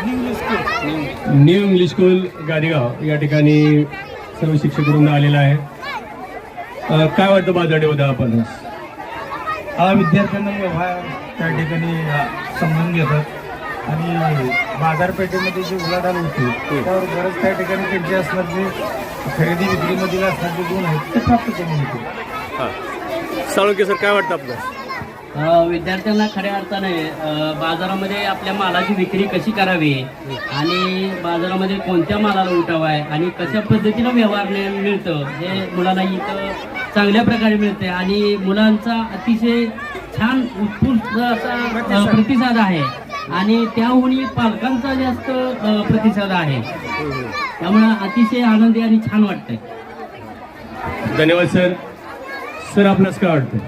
New English school Gadegaon या ठिकाणी सर्व शिक्षक वृंद आलेला आहे. काय वाटतं बाजारपेठेबद्दल आपण? विद्यार्थ्यांना व्यवहार त्या ठिकाणी समजून घेतात आणि बाजारपेठेमध्ये जी उलाढाल होती त्यावर बरंच त्या ठिकाणी त्यांचे असणार जे खरेदी विक्रीमधील असणार जे गुण आहेत ते प्राप्त करून होते. साळुंके सर, काय वाटतं आपलं? विद्यार्थ्यांना खऱ्या अर्थाने बाजारामध्ये आपल्या मालाची विक्री कशी करावी आणि बाजारामध्ये कोणत्या मालाला उठावा आहे आणि कशा पद्धतीनं व्यवहार मिळतं हे मुलांना इथं चांगल्या प्रकारे मिळते आणि मुलांचा अतिशय छान उत्स्फूर्त असा प्रतिसाद आहे आणि त्याहूनही पालकांचा जास्त प्रतिसाद आहे. त्यामुळं अतिशय आनंदी आणि छान वाटतंय. धन्यवाद सर. सर, आपल्यास काय वाटतं?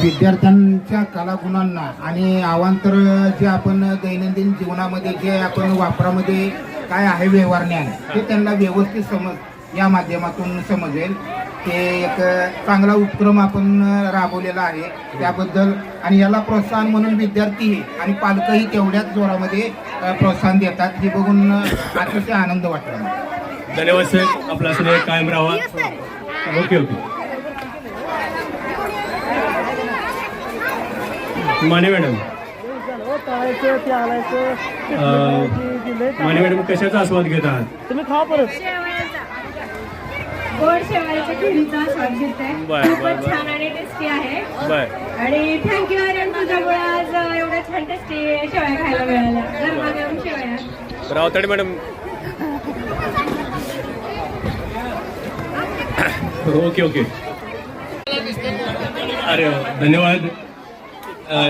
विद्यार्थ्यांच्या कलागुणांना आणि अवांतर जे आपण दैनंदिन जीवनामध्ये जे आपण वापरामध्ये काय आहे व्यवहार ज्ञान ते त्यांना व्यवस्थित समज या माध्यमातून समजेल. ते एक चांगला उपक्रम आपण राबवलेला आहे त्याबद्दल आणि याला प्रोत्साहन म्हणून विद्यार्थीही आणि पालकही तेवढ्याच जोरामध्ये प्रोत्साहन देतात हे बघून अतिशय आनंद वाटला. धन्यवाद सर. आपला स्नेह कायम राहावा. Okay okay. Mane madam, Mane madam कशाचा आस्वाद घेत आहात? तुम्ही खा परत गोड शेवाळ्याच्या खिरीचा स्वाद घेताय. खूपच छान आणि टेस्टी आहे. आणि थँक्यू आर्यन, तुझ्यामुळे आज एवढ्या छान टेस्टी शेवया खायला मिळाल्या. गरमागरम शेवया. रावताडे मॅडम. Okay okay. अरे धन्यवाद.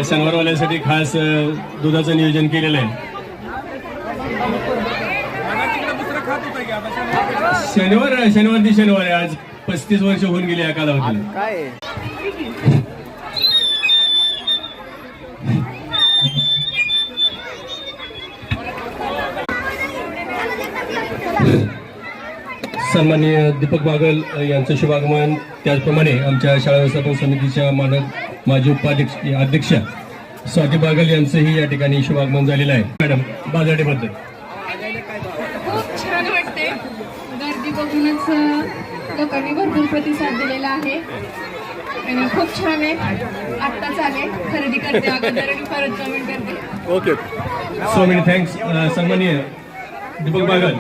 शनिवारवाल्यासाठी खास दुधाचं नियोजन केलेलं आहे. शनिवार आहे. आज 35 वर्ष होऊन गेली या कालावधीला. सन्माननीय दीपक बागल यांचं शुभागमन, त्याचप्रमाणे आमच्या शाळा व्यवस्थापन समितीच्या माजी अध्यक्ष स्वाती बागल यांचंही या ठिकाणी शुभागमन झालेलं आहे. मॅडम, बाजारपेठेबद्दल खूप छान वाटते. गर्दी बघूनच लोकांनी भरपूर प्रतिसाद दिलेला आहे आणि खूप छान आहे. आत्ताच आले, खरेदी करते अगोदर आणि परत जमीन करते. ओके. So many thanks. सन्माननीय दीपक बागल,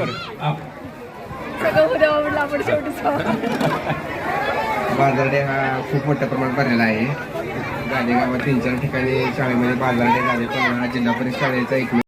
सगळं उद्या आवडलं आपण शेवटी. बाजारडे हा खूप मोठ्या प्रमाणात भरलेला आहे. गादेगावात 3-4 ठिकाणी शाळेमध्ये बाजारडे झाले. पण हा जिल्हा परिषद शाळेचा एक